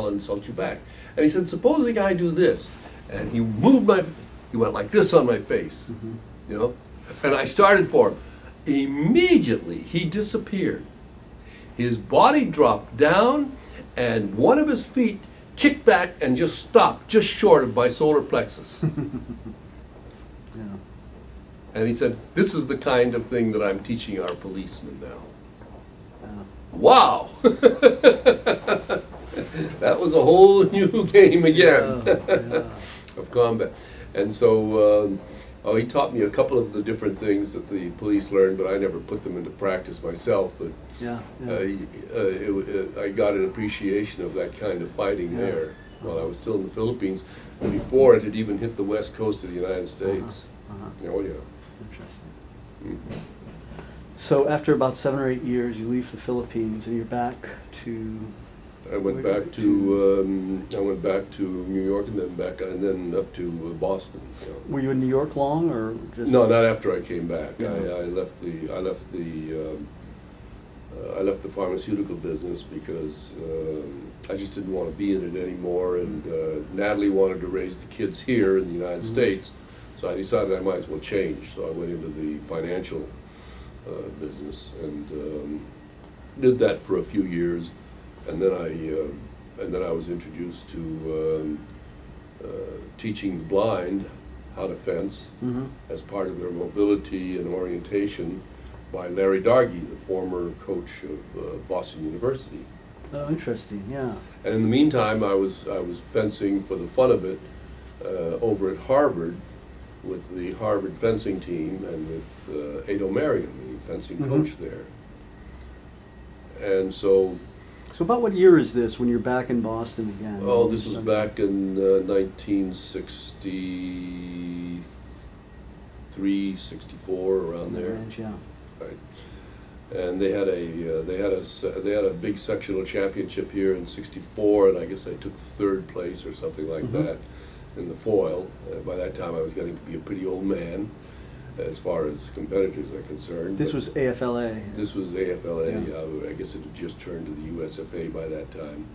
I'll insult you back. And he said, supposing I do this. And he went like this on my face, you know? And I started for him. Immediately, he disappeared. His body dropped down, and one of his feet kicked back and just stopped, just short of my solar plexus. Yeah. And he said, this is the kind of thing that I'm teaching our policemen now. Yeah. Wow! That was a whole new game again of combat. And so he taught me a couple of the different things that the police learned, but I never put them into practice myself. But I got an appreciation of that kind of fighting there while I was still in the Philippines, before it had even hit the west coast of the United States. Oh yeah. Interesting. Mm-hmm. So after about 7 or 8 years, you leave the Philippines and you're back to. I went back to New York and then up to Boston. You know. Were you in New York long, or just? No, not after I came back. Yeah. I left the pharmaceutical business because I just didn't want to be in it anymore, and Natalie wanted to raise the kids here in the United States, so I decided I might as well change. So I went into the financial business and did that for a few years, and then I was introduced to teaching the blind how to fence as part of their mobility and orientation by Larry Dargy, the former coach of Boston University. Oh, interesting. Yeah. And in the meantime, I was fencing for the fun of it over at Harvard with the Harvard fencing team and with Ado Marion, the fencing coach there. And so. So about what year is this when you're back in Boston again? Oh, this was back in 1963, 64, around there. Yeah. Right. And they had a big sectional championship here in '64, and I guess I took third place or something like that in the foil. By that time, I was getting to be a pretty old man, as far as competitors are concerned. This was AFLA. This was AFLA. Yeah. I guess it had just turned to the USFA by that time.